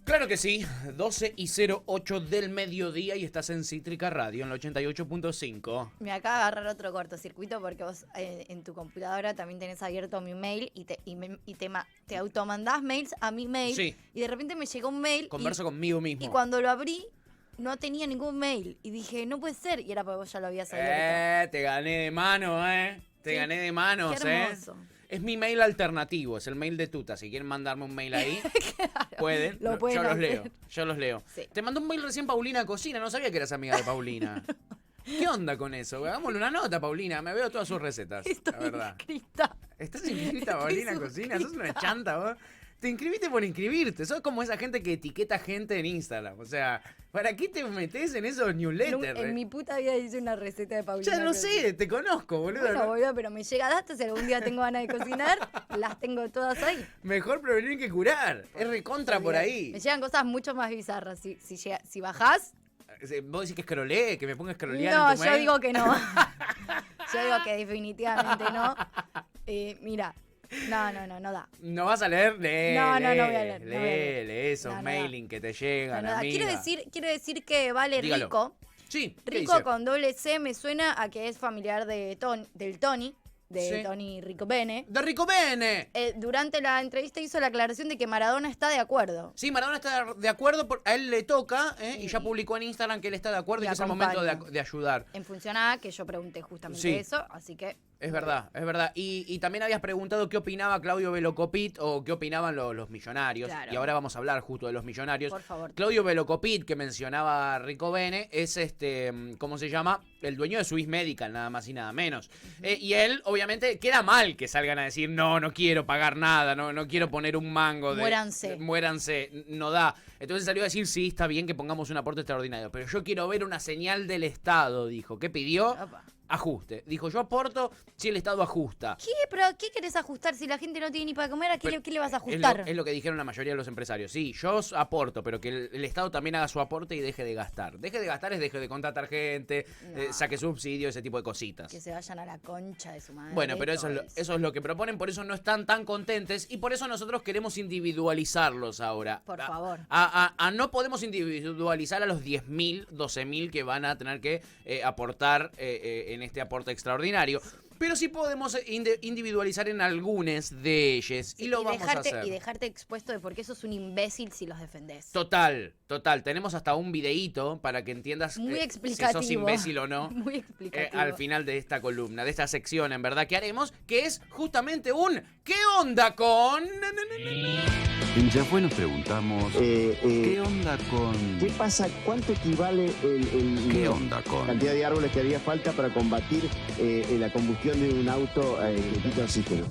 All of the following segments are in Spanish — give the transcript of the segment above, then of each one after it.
Claro que sí, 12:08 del mediodía y estás en Cítrica Radio en la 88.5. Me acaba de agarrar otro cortocircuito porque vos en tu computadora también tenés abierto mi mail y te automandás mails a mi mail. Sí. Y de repente me llegó un mail. Converso conmigo mismo. Y cuando lo abrí, no tenía ningún mail. Y dije, no puede ser. Y era porque vos ya lo habías abierto. Te gané de mano, Te gané de manos, Qué hermoso. Es mi mail alternativo, es el mail de Tuta. Si quieren mandarme un mail ahí, Claro, pueden. lo pueden Yo los leo. Sí. Te mandó un mail recién Paulina Cocina, no sabía que eras amiga de Paulina. ¿Qué onda con eso? Hagámosle una nota, Paulina. Me veo todas sus recetas, la verdad. Inscrita. ¿Estás inscrita, Paulina Cocina? ¿Sos una chanta, vos? Te inscribiste por inscribirte. Sos como esa gente que etiqueta gente en Instagram. O sea, ¿para qué te metés en esos newsletters? En mi puta vida hice una receta de Paulina. Ya lo Cocina. sé, te conozco, boludo. Bueno, boludo, pero me llega datos. Si algún día tengo ganas de cocinar, las tengo todas ahí. Mejor prevenir que curar. Es recontra por ahí. Me llegan cosas mucho más bizarras. Si bajás. Vos decís que escroleé, que me ponga a escrolear No, en tu mail. yo digo que no. Yo digo que definitivamente no. Mira. No da. ¿No vas a leer? Lee, No voy a leer. Lee esos No da. mailing que te llegan, No da. amiga. Quiero decir que Vale Dígalo. Rico. Sí, ¿qué Rico dice? con doble C me suena a que es familiar del Tony. De Sí. Tony Ricobene. ¡De Rico Bene! Durante la entrevista hizo la aclaración de que Maradona está de acuerdo. Sí, Maradona está de acuerdo, a él le toca, y ya publicó en Instagram que él está de acuerdo y Y que es el momento acompaña. de ayudar. En función a que yo pregunté justamente Sí. eso, así que... Es verdad, es verdad. Y también habías preguntado qué opinaba Claudio Velocopit o qué opinaban los millonarios. Claro. Y ahora vamos a hablar justo de los millonarios. Por favor. Claudio Velocopit, que mencionaba Rico Bene, es ¿cómo se llama? El dueño de Swiss Medical, nada más y nada menos. Y él, obviamente, queda mal que salgan a decir, no quiero pagar nada, no quiero poner un mango de... Muéranse, no da. Entonces salió a decir, sí, está bien que pongamos un aporte extraordinario, pero yo quiero ver una señal del Estado, dijo. ¿Qué pidió? Opa. Ajuste. Dijo, yo aporto si el Estado ajusta. ¿Qué? ¿Pero qué querés ajustar si la gente no tiene ni para comer? ¿A qué le vas a Es ajustar? lo que dijeron la mayoría de los empresarios. Sí, yo aporto, pero que el Estado también haga su aporte y deje de gastar. Deje de gastar es deje de contratar gente, No. saque subsidio, ese tipo de cositas. Que se vayan a la concha de su madre. Bueno, pero eso es lo que proponen, por eso no están tan contentes y por eso nosotros queremos individualizarlos ahora. Por favor. No podemos individualizar a los 10.000, 12.000 que van a tener que aportar en este aporte extraordinario. Pero sí podemos individualizar en algunas de ellas y lo vamos a hacer. Y dejarte expuesto de por qué sos un imbécil si los defendés. Total. Tenemos hasta un videíto para que entiendas Muy si explicativo. sos imbécil o no. Muy explicativo. Al final de esta columna, de esta sección, en verdad, que haremos, que es justamente un ¿qué onda con...? En Ya Fue nos preguntamos, ¿qué onda con...? ¿Qué pasa? ¿Cuánto equivale ¿Qué onda la con...? cantidad de árboles que haría falta para combatir la combustión de un auto que quita oxígeno?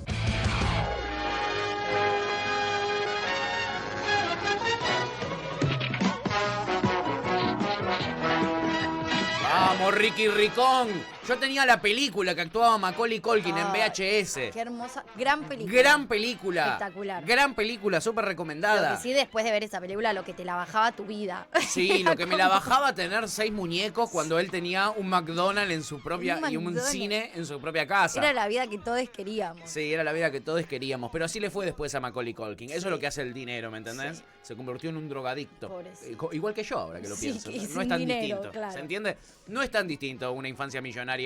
¡Vamos, Ricky Ricón! Yo tenía la película que actuaba Macaulay Culkin en VHS. Qué hermosa. Gran película. Gran película. Espectacular. Gran película, súper Lo recomendada. que sí, después de ver esa película, lo que te la bajaba tu vida. Sí, lo que me la bajaba tener 6 muñecos cuando él tenía un McDonald's en su propia y un McDonald's. cine en su propia casa. Era la vida que todos queríamos. Sí, era la vida que todos queríamos, pero así le fue después a Macaulay Culkin. Eso es lo que hace el dinero, ¿me entendés? Sí. Se convirtió en un drogadicto. Pobrecito. Igual que yo, ahora que lo Sí, pienso. y No sin es tan dinero, distinto. claro. ¿Se entiende? No es tan distinto una infancia millonaria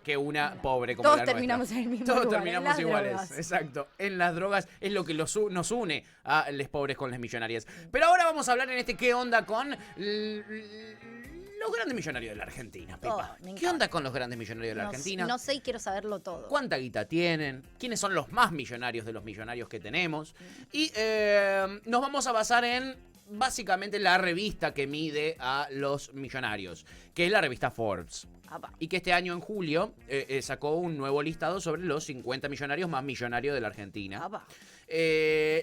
que una pobre como Todos la terminamos nuestra. en el mismo Todos lugar, terminamos en las iguales. drogas. Exacto. En las drogas es lo que nos une a los pobres con las millonarias. Pero ahora vamos a hablar en este ¿qué onda con los grandes millonarios de la Argentina, Pepa? Oh, me ¿Qué encanta. onda con los grandes millonarios de la Argentina? No sé y quiero saberlo todo. ¿Cuánta guita tienen? ¿Quiénes son los más millonarios de los millonarios que tenemos? Y nos vamos a basar en básicamente la revista que mide a los millonarios, que es la revista Forbes. Apa. Y que este año en julio sacó un nuevo listado sobre los 50 millonarios más millonarios de la Argentina. Apa.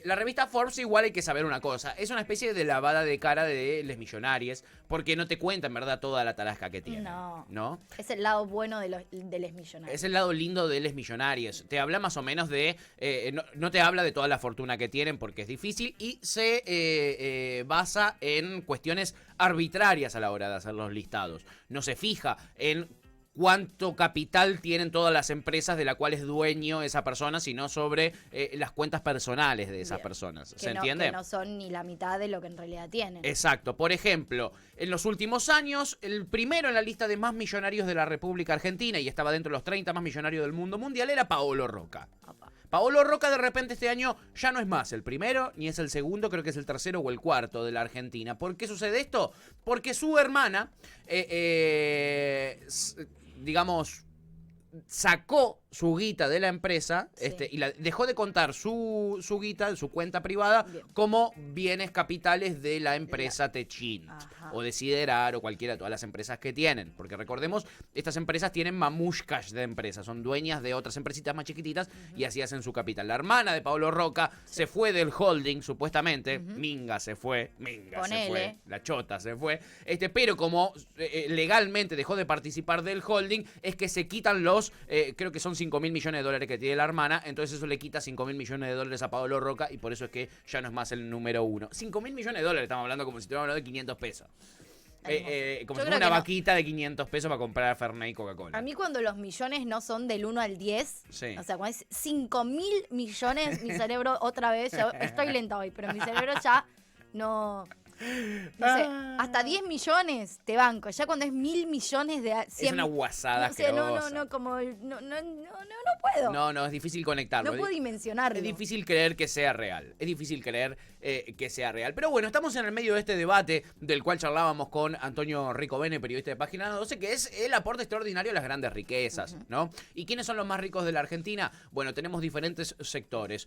La revista Forbes, igual hay que saber una cosa, es una especie de lavada de cara de les millonarios, porque no te cuenta en verdad toda la tarasca que tienen. ¿No? Es el lado bueno de los millonarios. Es el lado lindo de les millonarios. Te habla más o menos de... no te habla de toda la fortuna que tienen porque es difícil y se basa en cuestiones arbitrarias a la hora de hacer los listados. No se fija en cuánto capital tienen todas las empresas de la cual es dueño esa persona, sino sobre las cuentas personales de esas personas. ¿Se entiende? Que no son ni la mitad de lo que en realidad tienen. Exacto. Por ejemplo, en los últimos años, el primero en la lista de más millonarios de la República Argentina, y estaba dentro de los 30 más millonarios del mundo mundial, era Paolo Roca. Opa. Paolo Roca de repente este año ya no es más el primero, ni es el segundo, creo que es el tercero o el cuarto de la Argentina. ¿Por qué sucede esto? Porque su hermana, digamos, sacó su guita de la empresa y dejó de contar su guita, su cuenta privada, como bienes capitales de la empresa Techin o de Siderar o cualquiera de todas las empresas que tienen. Porque recordemos, estas empresas tienen mamushkas de empresas, son dueñas de otras empresitas más chiquititas y así hacen su capital. La hermana de Paolo Roca se fue del holding, supuestamente. Minga se fue, la chota se fue. Pero como legalmente dejó de participar del holding, es que se quitan los, creo que son 5.000 millones de dólares que tiene la hermana, entonces eso le quita 5.000 millones de dólares a Paolo Roca y por eso es que ya no es más el número uno. 5.000 millones de dólares, estamos hablando como si estuviéramos hablando de 500 pesos. Como si fuera una vaquita de 500 pesos para comprar Fernet y Coca-Cola. A mí cuando los millones no son del 1 al 10, o sea, cuando es 5.000 millones, mi cerebro otra vez, yo estoy lenta hoy, pero mi cerebro ya no sé, hasta 10 millones te banco. Ya cuando es 1.000 millones de... 100, es una guasada asquerosa. No, no puedo. No, es difícil conectarlo. No puedo dimensionarlo. Es difícil creer que sea real. Es difícil creer que sea real. Pero bueno, estamos en el medio de este debate del cual charlábamos con Antonio Ricovene, periodista de Página 12, que es el aporte extraordinario a las grandes riquezas, ¿no? ¿Y quiénes son los más ricos de la Argentina? Bueno, tenemos diferentes sectores.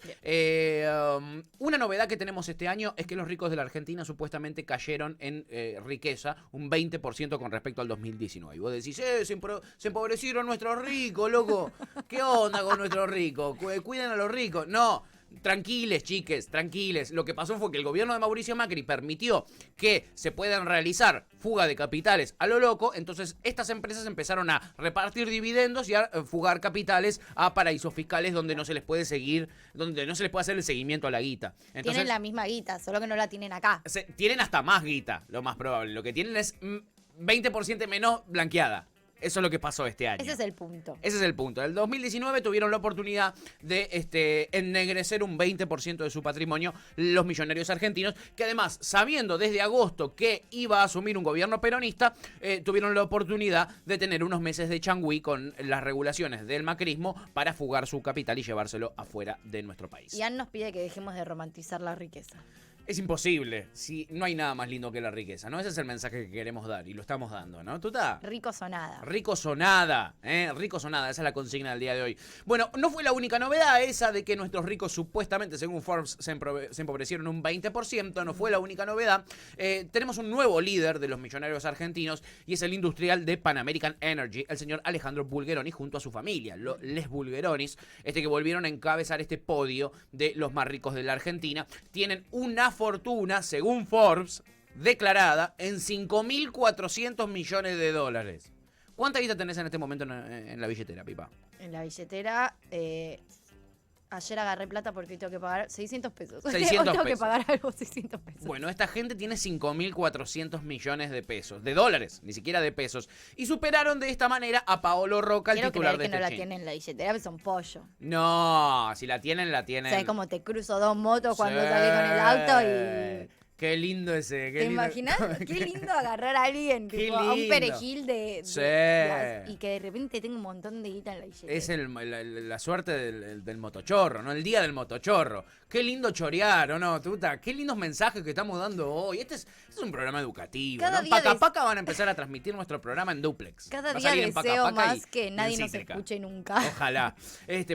Una novedad que tenemos este año es que los ricos de la Argentina supuestamente cayeron en riqueza un 20% con respecto al 2019. Y vos decís, se empobrecieron nuestros ricos, loco. ¿Qué onda con nuestros ricos? Cuiden a los ricos. No. Tranquiles, chiques, tranquiles. Lo que pasó fue que el gobierno de Mauricio Macri permitió que se puedan realizar fuga de capitales a lo loco. Entonces estas empresas empezaron a repartir dividendos y a fugar capitales a paraísos fiscales donde no se les puede seguir, donde no se les puede hacer el seguimiento a la guita. Entonces, tienen la misma guita, solo que no la tienen acá. Tienen hasta más guita, lo más probable. Lo que tienen es 20% menos blanqueada. Eso es lo que pasó este año. Ese es el punto. Ese es el punto. En el 2019 tuvieron la oportunidad de ennegrecer un 20% de su patrimonio los millonarios argentinos, que además, sabiendo desde agosto que iba a asumir un gobierno peronista, tuvieron la oportunidad de tener unos meses de changüí con las regulaciones del macrismo para fugar su capital y llevárselo afuera de nuestro país. Y Ann nos pide que dejemos de romantizar la riqueza. Es imposible, si no hay nada más lindo que la riqueza, ¿no? Ese es el mensaje que queremos dar y lo estamos dando, ¿no? ¿Tuta? Ricos o nada. Ricos o nada, ricos o nada, esa es la consigna del día de hoy. Bueno, no fue la única novedad esa de que nuestros ricos supuestamente, según Forbes, se empobrecieron un 20%, no fue la única novedad. Tenemos un nuevo líder de los millonarios argentinos y es el industrial de Pan American Energy, el señor Alejandro Bulgeroni, junto a su familia, les Bulgeronis, que volvieron a encabezar este podio de los más ricos de la Argentina. Tienen una fortuna, según Forbes, declarada en 5.400 millones de dólares. ¿Cuánta guita tenés en este momento en la billetera, Pipa? En la billetera, ayer agarré plata porque hoy tengo que pagar 600 pesos. 600 hoy tengo que pesos. pagar algo 600 pesos. Bueno, esta gente tiene 5.400 millones de pesos, de dólares, ni siquiera de pesos. Y superaron de esta manera a Paolo Roca, el Quiero titular creer de que no la Techin. tienen en la billetera, porque son pollo. No, si la tienen, la tienen. ¿Sabes cómo te cruzo dos motos cuando Sí. salí con el auto y... Qué lindo ese. Qué ¿Te lindo. imaginas? Qué lindo agarrar a alguien, Qué tipo, a un lindo. perejil Sí. y que de repente tenga un montón de guita en la billetera. Es la suerte del motochorro, ¿no? El día del motochorro. Qué lindo chorear, ¿o no, Tuta? Qué lindos mensajes que estamos dando hoy. Este es un programa educativo, Cada ¿no? día Paca Paca van a empezar a transmitir nuestro programa en duplex. Cada Va a día salir en Paca deseo Paca más que y nadie en nos Cítrica. escuche nunca. Ojalá.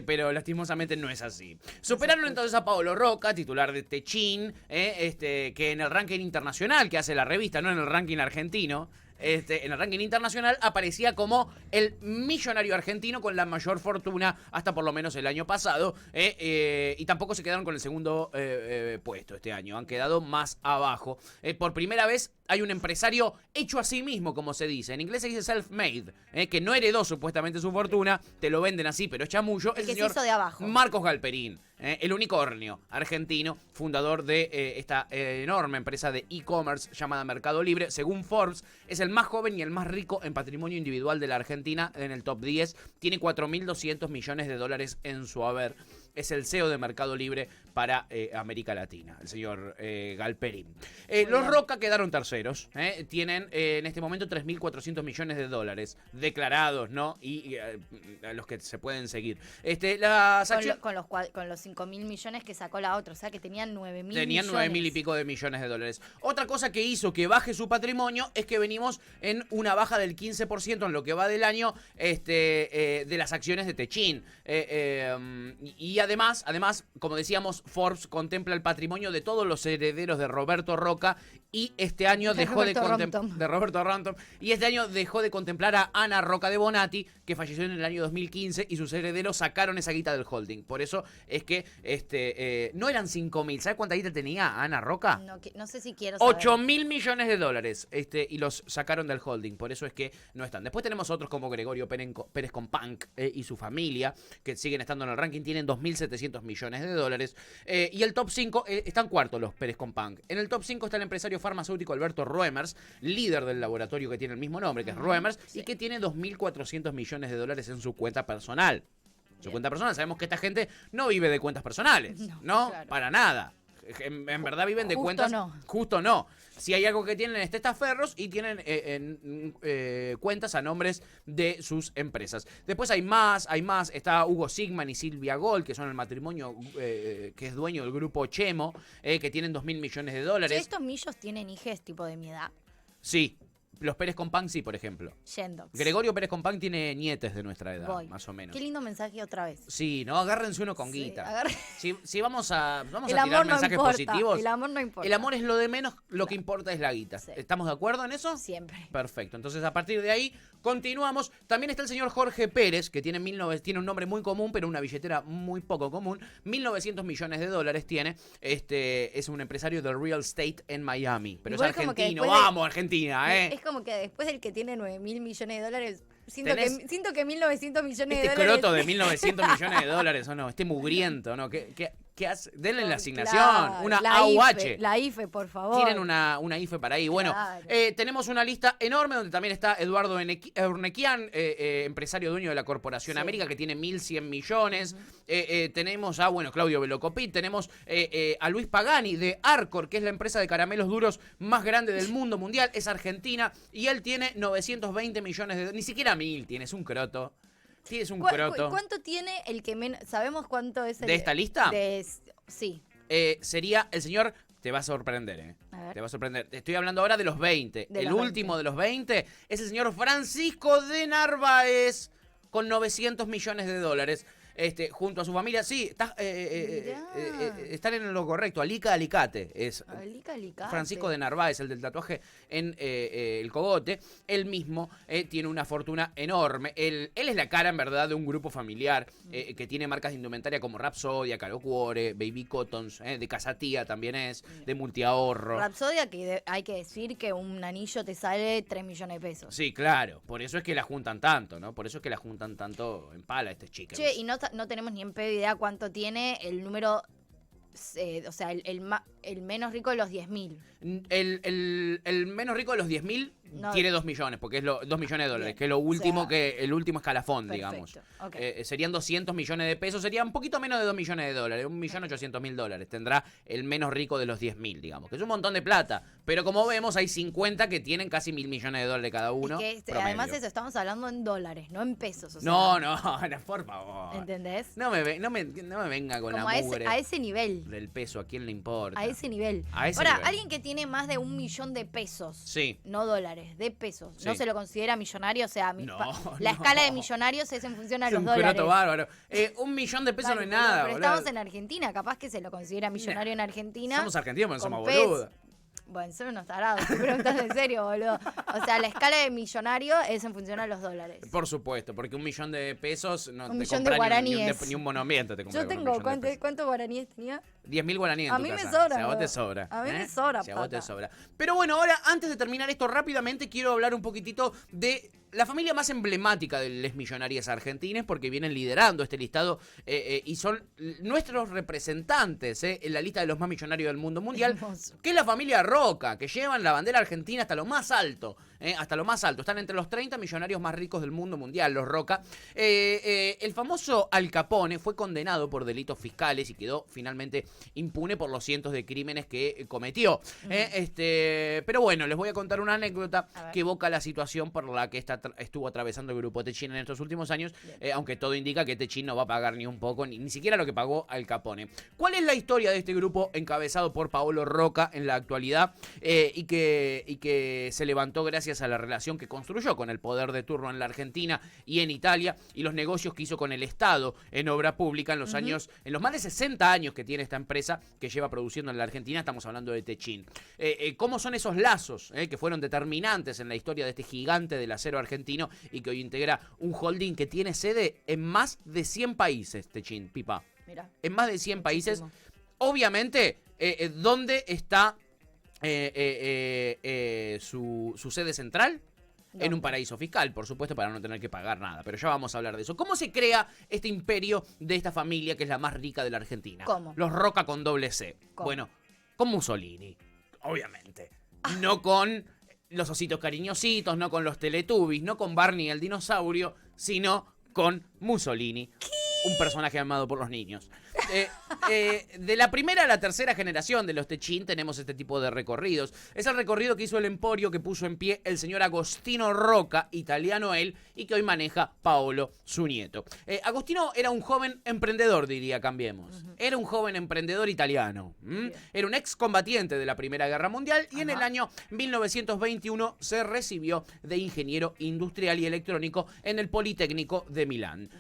Pero lastimosamente no es así. Superaron entonces a Paolo Roca, titular de Techin, que en el ranking internacional que hace la revista, no en el ranking argentino, en el ranking internacional aparecía como el millonario argentino con la mayor fortuna hasta por lo menos el año pasado, y tampoco se quedaron con el segundo puesto este año, han quedado más abajo. Por primera vez hay un empresario hecho a sí mismo, como se dice. En inglés se dice self-made, que no heredó supuestamente su fortuna, te lo venden así, pero es chamullo. El que señor se hizo de abajo. Marcos Galperín, el unicornio argentino, fundador de esta enorme empresa de e-commerce llamada Mercado Libre. Según Forbes, es el más joven y el más rico en patrimonio individual de la Argentina en el top 10. Tiene 4.200 millones de dólares en su haber. Es el CEO de Mercado Libre para América Latina, el señor Galperín. Los Roca quedaron terceros. Tienen en este momento 3.400 millones de dólares declarados, ¿no? Y a los que se pueden seguir. Con los 5.000 millones que sacó la otra, o sea que tenían 9.000 millones. Tenían 9.000 y pico de millones de dólares. Otra cosa que hizo que baje su patrimonio es que venimos en una baja del 15% en lo que va del año de las acciones de Techin. Y además, como decíamos, Forbes contempla el patrimonio de todos los herederos de Roberto Roca y este año dejó de Roberto Rantom, y este año dejó de contemplar a Ana Roca de Bonatti, que falleció en el año 2015, y sus herederos sacaron esa guita del holding. Por eso es que no eran 5.000. ¿Sabes cuánta guita tenía Ana Roca? No sé si quiero saber. 8.000 millones de dólares. Y los sacaron del holding. Por eso es que no están. Después tenemos otros como Gregorio Pérez Companc y su familia, que siguen estando en el ranking. Tienen 2.700 millones de dólares. Y el top 5, están cuartos los Pérez Companc. En el top 5 está el empresario farmacéutico Alberto Roemers, líder del laboratorio que tiene el mismo nombre, que es Roemers, y que tiene 2.400 millones de dólares en su cuenta personal. Su cuenta personal, sabemos que esta gente no vive de cuentas personales, ¿no? Claro. Para nada. En verdad viven de cuentas. Justo no. Si hay algo que tienen es testaferros y tienen cuentas a nombres de sus empresas. Después hay más. Está Hugo Sigman y Silvia Gold, que son el matrimonio que es dueño del grupo Chemo, que tienen 2.000 millones de dólares. ¿Estos millos tienen hijes tipo de mi edad? Sí. Los Pérez Companc sí, por ejemplo. Yendox. Gregorio Pérez Companc tiene nietes de nuestra edad, más o menos. Qué lindo mensaje otra vez. Sí, ¿no? Agárrense uno con guita. Si vamos a el tirar mensajes positivos. El amor no importa. El amor es lo de menos, lo que importa es la guita. Sí. ¿Estamos de acuerdo en eso? Siempre. Perfecto. Entonces, a partir de ahí, continuamos. También está el señor Jorge Pérez, que tiene un nombre muy común, pero una billetera muy poco común. 1.900 millones de dólares tiene. Es un empresario del real estate en Miami. Pero igual es argentino. ¡Vamos, Argentina! Es como que después del que tiene 9.000 millones de dólares, siento que 1.900 millones de dólares... Este croto de 1.900 millones de dólares, ¿o no? Este mugriento, ¿no? ¿Qué hace? Denle la asignación, claro, una AUH. La IFE, por favor. Tienen una IFE para ahí. Bueno, claro. Tenemos una lista enorme donde también está Eduardo Urnequian, empresario dueño de la Corporación América, que tiene 1.100 millones. Tenemos a, Claudio Velocopit. Tenemos a Luis Pagani de Arcor, que es la empresa de caramelos duros más grande del mundo mundial. Es argentina y él tiene 920 millones de... Ni siquiera 1.000 tiene, es un croto. Sí, es un croto. ¿Cuánto tiene el que menos? ¿Sabemos cuánto es el de esta lista? Sí. Sería el señor... Te va a sorprender, Te va a sorprender. Estoy hablando ahora de los 20. El último de los 20 es el señor Francisco de Narváez, con 900 millones de dólares. Junto a su familia, sí, están en lo correcto. Alica Alicate es Alicate. Francisco de Narváez, el del tatuaje en el cogote. Él mismo tiene una fortuna enorme. Él es la cara, en verdad, de un grupo familiar que tiene marcas de indumentaria como Rapsodia, Caro Cuore, Baby Cottons, de Casatía también es, de Multiahorro. Rapsodia, que hay que decir que un anillo te sale 3 millones de pesos. Sí, claro. Por eso es que la juntan tanto, ¿no? Por eso es que la juntan tanto en pala este chico. Che, y no tenemos ni en pedo idea cuánto tiene el número, o sea, el menos rico de los 10.000. El menos rico de los 10.000 tiene 2 millones, porque es 2 millones de dólares, bien, que es lo último, el último escalafón, perfecto, digamos. Okay. Serían 200 millones de pesos, sería un poquito menos de 2 millones de dólares, 1.800.000 dólares. Tendrá el menos rico de los 10.000, digamos, que es un montón de plata. Pero como vemos, hay 50 que tienen casi 1.000 millones de dólares cada uno. Y que, además eso, estamos hablando en dólares, no en pesos. O sea, no, por favor. ¿Entendés? No me venga con como la mugre a ese nivel. Del peso, ¿a quién le importa? A ese nivel. Ahora, alguien que tiene más de 1 millón de pesos, sí, no dólares, de pesos, sí, ¿no se lo considera millonario? O sea, la escala de millonarios es en función a los dólares. Es un croto bárbaro. 1 millón de pesos no es nada, pero estamos en Argentina, capaz que se lo considera millonario en Argentina. Somos argentinos, pero somos boludos. Bueno, son unos tarados, te preguntas en serio, boludo. O sea, la escala de millonario es en función a los dólares. Por supuesto, porque $1.000.000 no te millón compra de guaraníes. ni un monumento. Te compra Yo con tengo, $1.000.000. ¿cuántos guaraníes tenía? 10.000 guaraníes en A tu mí me casa. sobra, Si a vos te boludo. sobra. A mí me sobra, Si a vos te pata. sobra. Pero bueno, ahora, antes de terminar esto rápidamente, quiero hablar un poquitito de la familia más emblemática de les millonarias argentines, porque vienen liderando este listado y son nuestros representantes en la lista de los más millonarios del mundo mundial, Hermoso. que es la familia Roca, que llevan la bandera argentina hasta lo más alto. Hasta lo más alto. Están entre los 30 millonarios más ricos del mundo mundial, los Roca. El famoso Al Capone fue condenado por delitos fiscales y quedó finalmente impune por los cientos de crímenes que cometió. Pero bueno, les voy a contar una anécdota que evoca la situación por la que estuvo atravesando el grupo Techin en estos últimos años, aunque todo indica que Techin no va a pagar ni un poco, ni siquiera lo que pagó Al Capone. ¿Cuál es la historia de este grupo encabezado por Paolo Roca en la actualidad y que se levantó gracias a la relación que construyó con el poder de turno en la Argentina y en Italia y los negocios que hizo con el Estado en obra pública en los años, en los más de 60 años que tiene esta empresa que lleva produciendo en la Argentina? Estamos hablando de Techin. ¿Cómo son esos lazos que fueron determinantes en la historia de este gigante del acero argentino y que hoy integra un holding que tiene sede en más de 100 países, Techin, Pipa? Mirá. En más de 100 países. Muchísimo. Obviamente, ¿dónde está su sede central? ¿Dónde? En un paraíso fiscal, por supuesto, para no tener que pagar nada. Pero ya vamos a hablar de eso. ¿Cómo se crea este imperio de esta familia que es la más rica de la Argentina? ¿Cómo? Los Roca con doble C. ¿Cómo? Bueno, con Mussolini, obviamente. No con los ositos cariñositos, no con los Teletubbies, no con Barney el dinosaurio, sino con Mussolini. Un personaje amado por los niños. De la primera a la tercera generación de los Techin tenemos este tipo de recorridos. Es el recorrido que hizo el emporio que puso en pie el señor Agostino Roca, italiano él, y que hoy maneja Paolo, su nieto. Agostino era un joven emprendedor, diría Cambiemos. Era un joven emprendedor italiano. Era un excombatiente de la Primera Guerra Mundial y en el año 1921 se recibió de ingeniero industrial y electrónico en el Politécnico de Milán.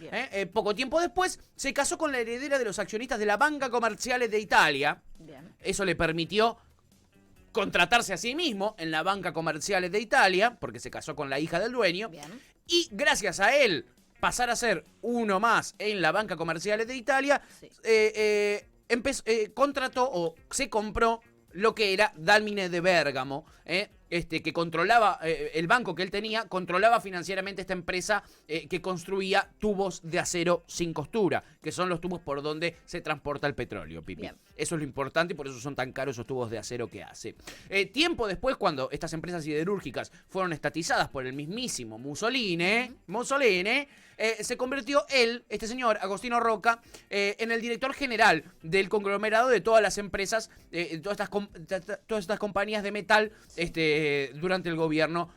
Poco tiempo después se casó con la heredera de los accionistas de la Banca Comerciale de Italia. Bien. Eso le permitió contratarse a sí mismo en la Banca Comerciale de Italia, porque se casó con la hija del dueño. Bien. Y gracias a él pasar a ser uno más en la Banca Comerciale de Italia, Sí. contrató o se compró lo que era Dalmine de Bérgamo, que controlaba, el banco que él tenía, controlaba financieramente esta empresa que construía tubos de acero sin costura, que son los tubos por donde se transporta el petróleo, Pipi. Bien. Eso es lo importante y por eso son tan caros esos tubos de acero que hace. Tiempo después, cuando estas empresas siderúrgicas fueron estatizadas por el mismísimo Mussolini, se convirtió él, este señor, Agostino Roca, en el director general del conglomerado de todas las empresas, todas estas compañías de metal, durante el gobierno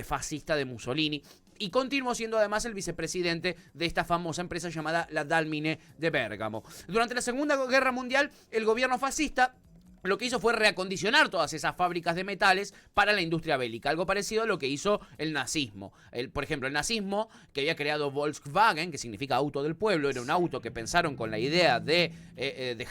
fascista de Mussolini. Y continuó siendo además el vicepresidente de esta famosa empresa llamada la Dalmine de Bérgamo. Durante la Segunda Guerra Mundial, el gobierno fascista lo que hizo fue reacondicionar todas esas fábricas de metales para la industria bélica. Algo parecido a lo que hizo el nazismo. Por ejemplo, el nazismo, que había creado Volkswagen, que significa auto del pueblo, era un auto que pensaron con la idea de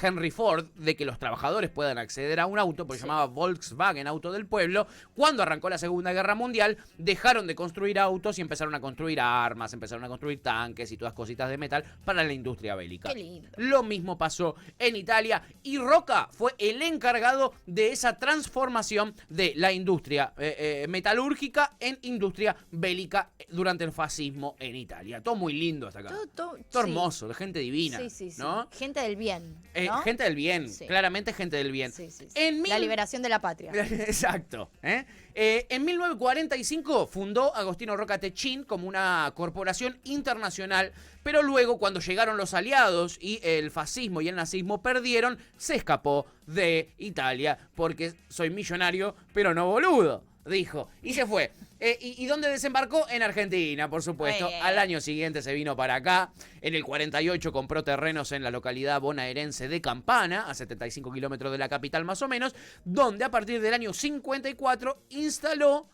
Henry Ford, de que los trabajadores puedan acceder a un auto, porque se llamaba Volkswagen, auto del pueblo. Cuando arrancó la Segunda Guerra Mundial, dejaron de construir autos y empezaron a construir armas, empezaron a construir tanques y todas cositas de metal para la industria bélica. Qué lindo. Lo mismo pasó en Italia y Roca fue el encargado de esa transformación de la industria metalúrgica en industria bélica durante el fascismo en Italia. Todo muy lindo hasta acá. Todo sí. hermoso, de gente divina. Sí. ¿no? Gente del bien, ¿no? Gente del bien, Sí. claramente gente del bien. Sí. En La liberación de la patria. Exacto. En 1945 fundó Agostino Roca Techin como una corporación internacional, pero luego cuando llegaron los aliados y el fascismo y el nazismo perdieron, se escapó de Italia porque soy millonario, pero no boludo, dijo. Y se fue. ¿Y dónde desembarcó? En Argentina, por supuesto. Al año siguiente se vino para acá. En el 48 compró terrenos en la localidad bonaerense de Campana, a 75 kilómetros de la capital más o menos, donde a partir del año 54 instaló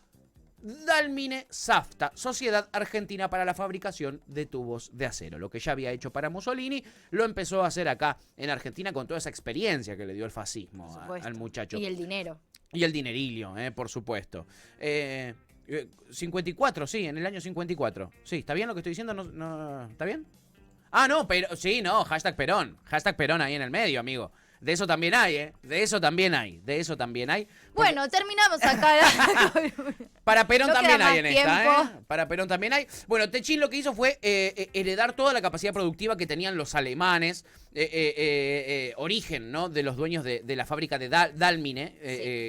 Dalmine Safta, Sociedad Argentina para la Fabricación de Tubos de Acero. Lo que ya había hecho para Mussolini, lo empezó a hacer acá en Argentina con toda esa experiencia que le dio el fascismo al muchacho. Y el dinero. Y el dinerillo, por supuesto. 54, sí, en el año 54. Sí, ¿está bien lo que estoy diciendo? No, ¿está bien? Ah, no, pero sí, no, hashtag Perón. Hashtag Perón ahí en el medio, amigo. De eso también hay, De eso también hay. Bueno, terminamos acá. Para Perón no también hay en tiempo. esta, Para Perón también hay. Bueno, Techin lo que hizo fue heredar toda la capacidad productiva que tenían los alemanes. Origen, ¿no? De los dueños de la fábrica de Dálmine,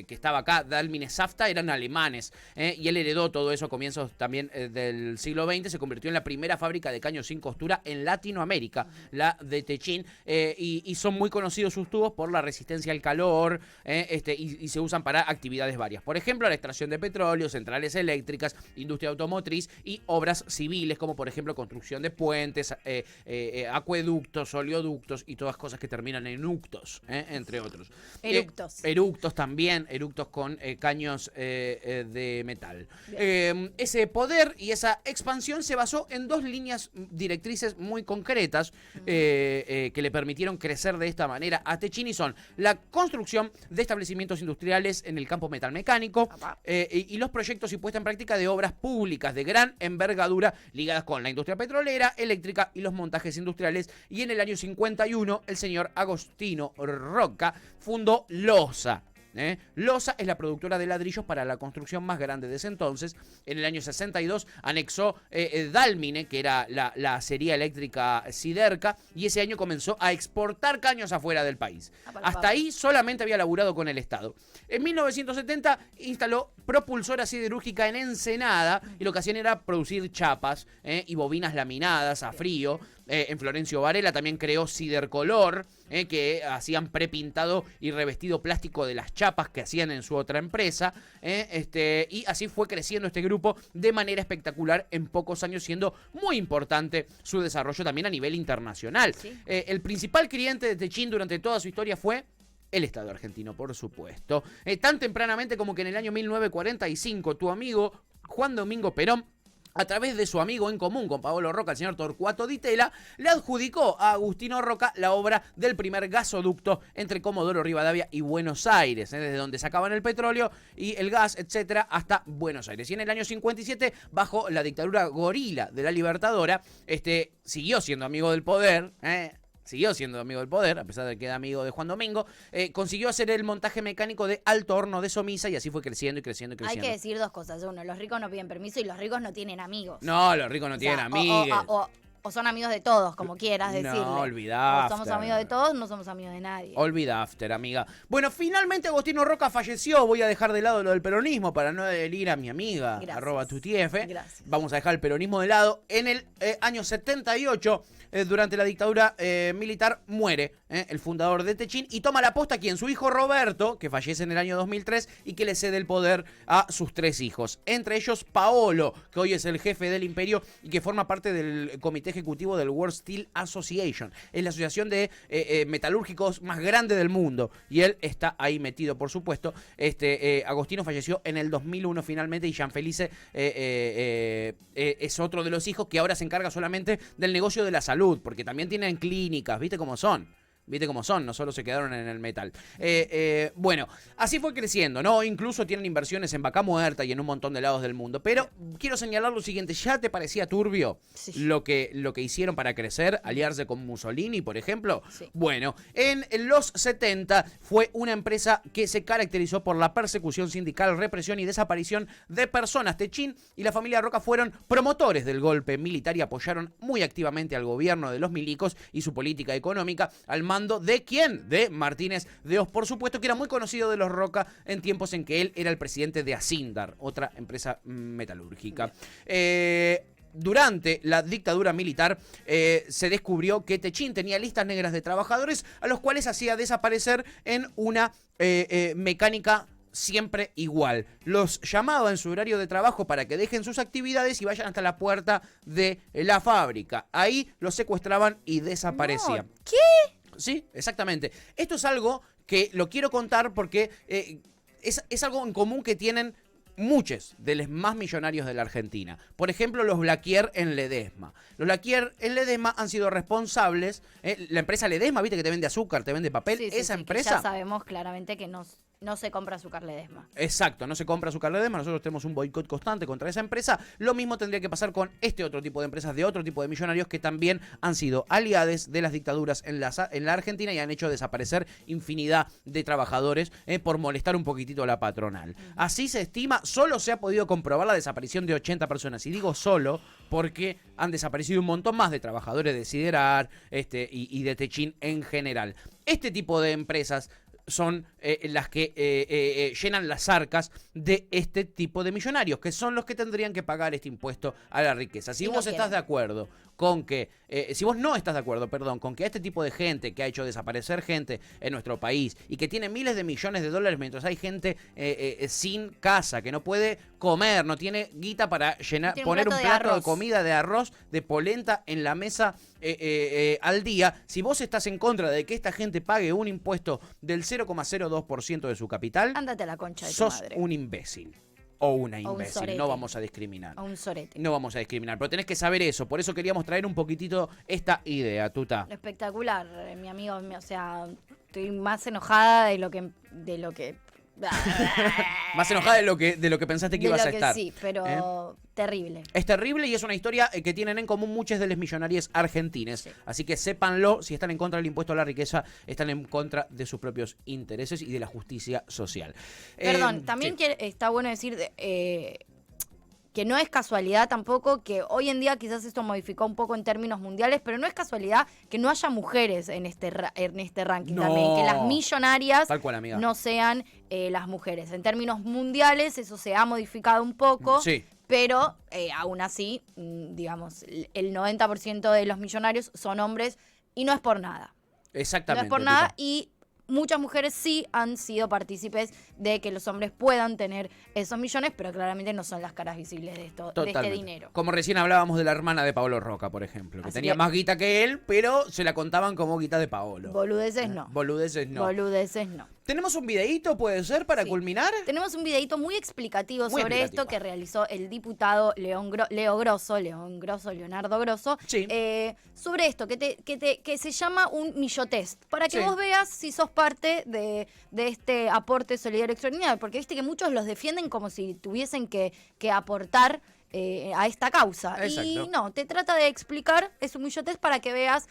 que estaba acá, Dálmine Safta, eran alemanes. Y él heredó todo eso a comienzos también del siglo XX. Se convirtió en la primera fábrica de caños sin costura en Latinoamérica, la de Techin. Y son muy conocidos sus tubos por la resistencia al calor, y se usan para actividades varias. Por ejemplo, la extracción de petróleo, centrales eléctricas, industria automotriz y obras civiles, como por ejemplo construcción de puentes, acueductos, oleoductos y todas cosas que terminan en uctos, entre otros. Eructos también, eructos con caños de metal. Ese poder y esa expansión se basó en dos líneas directrices muy concretas que le permitieron crecer de esta manera a Techin, y son la construcción de establecimientos industriales en el campo metalmecánico y los proyectos y puesta en práctica de obras públicas de gran envergadura ligadas con la industria petrolera, eléctrica y los montajes industriales. Y en el año 51 el señor Agostino Rocca fundó LOSA. LOSA es la productora de ladrillos para la construcción más grande de ese entonces. En el año 62 anexó Dálmine, que era la acería eléctrica Siderca, y ese año comenzó a exportar caños afuera del país. Hasta ahí solamente había laburado con el Estado. En 1970 instaló propulsora siderúrgica en Ensenada, y lo que hacían era producir chapas y bobinas laminadas a frío. En Florencio Varela también creó Sidercolor, que hacían prepintado y revestido plástico de las chapas que hacían en su otra empresa. Y así fue creciendo este grupo de manera espectacular en pocos años, siendo muy importante su desarrollo también a nivel internacional. Sí. El principal cliente de Techin durante toda su historia fue el Estado argentino, por supuesto. Tan tempranamente como que en el año 1945 tu amigo Juan Domingo Perón, a través de su amigo en común con Paolo Rocca, el señor Torcuato Di Tella, le adjudicó a Agustino Rocca la obra del primer gasoducto entre Comodoro Rivadavia y Buenos Aires, desde donde sacaban el petróleo y el gas, etcétera, hasta Buenos Aires. Y en el año 57, bajo la dictadura gorila de la Libertadora, siguió siendo amigo del poder, siguió siendo amigo del poder, a pesar de que era amigo de Juan Domingo, consiguió hacer el montaje mecánico de alto horno de Somisa, y así fue creciendo y creciendo y creciendo. Hay que decir dos cosas. Uno, los ricos no piden permiso y los ricos no tienen amigos. No, los ricos no tienen amigos. O son amigos de todos, como quieras decirle. No, olvidá. O somos amigos de todos, no somos amigos de nadie. Olvida after, amiga. Bueno, finalmente Agostino Rocca falleció. Voy a dejar de lado lo del peronismo para no herir a mi amiga, @tutiefe. Gracias. Vamos a dejar el peronismo de lado. En el año 78, durante la dictadura militar, muere el fundador de Techin y toma la posta quien su hijo Roberto, que fallece en el año 2003 y que le cede el poder a sus 3 hijos. Entre ellos Paolo, que hoy es el jefe del imperio y que forma parte del comité ejecutivo del World Steel Association. Es la asociación de metalúrgicos más grande del mundo. Y él está ahí metido, por supuesto. Agostino falleció en el 2001 finalmente, y Gianfelice es otro de los hijos que ahora se encarga solamente del negocio de la salud, porque también tienen clínicas, ¿viste cómo son? No solo se quedaron en el metal. Bueno, así fue creciendo, ¿no? Incluso tienen inversiones en Vaca Muerta y en un montón de lados del mundo. Pero quiero señalar lo siguiente, ¿ya te parecía turbio lo que hicieron para crecer, aliarse con Mussolini, por ejemplo? Sí. Bueno, en los 70 fue una empresa que se caracterizó por la persecución sindical, represión y desaparición de personas. Techin y la familia Rocca fueron promotores del golpe militar y apoyaron muy activamente al gobierno de los milicos y su política económica, al mando ¿de quién? De Martínez de Oz, por supuesto, que era muy conocido de los Rocca en tiempos en que él era el presidente de Asindar, otra empresa metalúrgica. Durante la dictadura militar se descubrió que Techin tenía listas negras de trabajadores a los cuales hacía desaparecer en una mecánica siempre igual. Los llamaba en su horario de trabajo para que dejen sus actividades y vayan hasta la puerta de la fábrica. Ahí los secuestraban y desaparecían. No, ¿qué? Sí, exactamente. Esto es algo que lo quiero contar porque es algo en común que tienen muchos de los más millonarios de la Argentina. Por ejemplo, los Blaquier en Ledesma. Los Blaquier en Ledesma han sido responsables. La empresa Ledesma, viste que te vende azúcar, te vende papel. Sí, esa sí, empresa. ya sabemos claramente que no no se compra azúcar Ledesma. Exacto, no se compra azúcar Ledesma, nosotros tenemos un boicot constante contra esa empresa. Lo mismo tendría que pasar con este otro tipo de empresas, de otro tipo de millonarios que también han sido aliados de las dictaduras en la Argentina y han hecho desaparecer infinidad de trabajadores por molestar un poquitito a la patronal. Así se estima, solo se ha podido comprobar la desaparición de 80 personas. Y digo solo porque han desaparecido un montón más de trabajadores de Siderar y de Techín en general. Este tipo de empresas son las que llenan las arcas de este tipo de millonarios, que son los que tendrían que pagar este impuesto a la riqueza. Si vos estás de acuerdo con que, si vos no estás de acuerdo, perdón, con que este tipo de gente que ha hecho desaparecer gente en nuestro país y que tiene miles de millones de dólares mientras hay gente sin casa, que no puede comer, no tiene guita para poner un plato de comida, de arroz, de polenta en la mesa al día, si vos estás en contra de que esta gente pague un impuesto del 0,02% de su capital, ándate a la concha de tu madre. Sos un imbécil. O una imbécil, no vamos a discriminar. O un sorete. No vamos a discriminar, pero tenés que saber eso. Por eso queríamos traer un poquitito esta idea, Tuta. Espectacular, mi amigo. O sea, estoy más enojada de lo que más enojada de lo que pensaste que ibas a estar. Sí, pero terrible. Es terrible y es una historia que tienen en común muchas de las millonarias argentines. Sí. Así que sépanlo, si están en contra del impuesto a la riqueza, están en contra de sus propios intereses y de la justicia social. Perdón, también está bueno decir que no es casualidad tampoco que hoy en día quizás esto modificó un poco en términos mundiales, pero no es casualidad que no haya mujeres en este ranking también, que las millonarias tal cual, amiga, no sean las mujeres. En términos mundiales eso se ha modificado un poco, sí, pero aún así, digamos, el 90% de los millonarios son hombres y no es por nada. Exactamente. No es por nada y muchas mujeres sí han sido partícipes de que los hombres puedan tener esos millones, pero claramente no son las caras visibles de este dinero. Como recién hablábamos de la hermana de Paolo Roca, por ejemplo, que tenía más guita que él, pero se la contaban como guita de Paolo. Boludeces no. Boludeces no. Boludeces no. ¿Tenemos un videíto, puede ser, para culminar? Tenemos un videíto muy explicativo sobre esto que realizó el diputado Leonardo Grosso, sí, sobre esto, que se llama un millotest, para que vos veas si sos parte de este aporte solidario extraordinario, porque viste que muchos los defienden como si tuviesen que aportar a esta causa. Exacto. Y no, te trata de explicar, es un millotest para que veas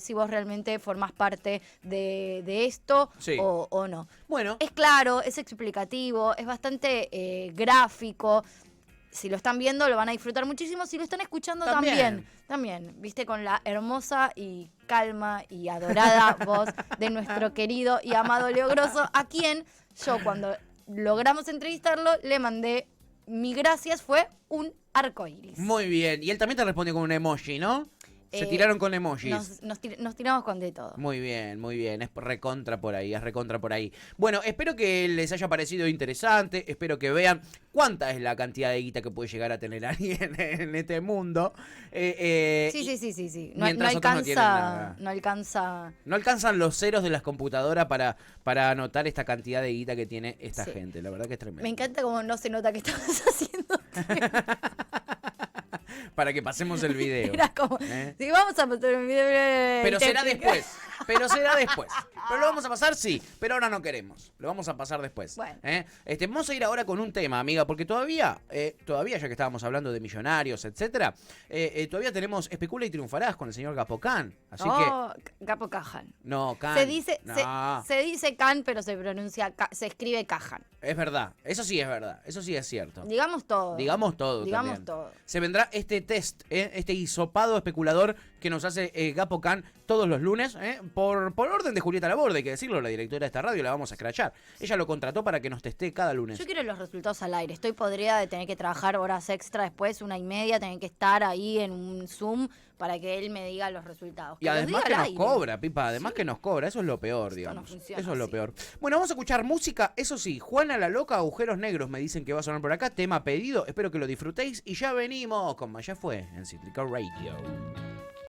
si vos realmente formás parte de esto o no. Bueno. Es claro, es explicativo, es bastante gráfico. Si lo están viendo lo van a disfrutar muchísimo, si lo están escuchando también, viste, con la hermosa y calma y adorada voz de nuestro querido y amado Leo Grosso, a quien yo cuando logramos entrevistarlo le mandé mi gracias, fue un arcoíris. Muy bien. Y él también te responde con un emoji, ¿no? Se tiraron con emojis. Nos tiramos con de todo. Muy bien, muy bien. Es recontra por ahí, Bueno, espero que les haya parecido interesante. Espero que vean cuánta es la cantidad de guita que puede llegar a tener alguien en este mundo. Sí. No alcanza. No alcanzan los ceros de las computadoras para anotar esta cantidad de guita que tiene esta gente. La verdad que es tremendo. Me encanta cómo no se nota que estamos haciendo. Para que pasemos el video. Era como, si vamos a pasar el video. Pero será después. Pero lo vamos a pasar, sí. Pero ahora no queremos. Lo vamos a pasar después. Bueno. Vamos a ir ahora con un tema, amiga, porque todavía, ya que estábamos hablando de millonarios, etcétera, todavía tenemos Especula y Triunfarás con el señor Gapo Can. Así Gapo Cajan. No, Can. Se dice Can, pero se pronuncia, se escribe Cajan. Es verdad. Eso sí es verdad. Eso sí es cierto. Digamos todo. Digamos todo. Se vendrá este test, este hisopado especulador que nos hace Gapo Can todos los lunes, por orden de Julieta Laborde, hay que decirlo, la directora de esta radio, la vamos a escrachar. Ella lo contrató para que nos testee cada lunes. Yo quiero los resultados al aire. Estoy podrida de tener que trabajar horas extra después, 1:30, tener que estar ahí en un Zoom para que él me diga los resultados. Y además que nos cobra, Pipa, además que nos cobra, eso es lo peor, digamos. Eso es lo peor. Bueno, vamos a escuchar música, eso sí, Juana la Loca, Agujeros Negros, me dicen que va a sonar por acá, tema pedido, espero que lo disfrutéis y ya venimos con Maya Fue en Cítrica Radio.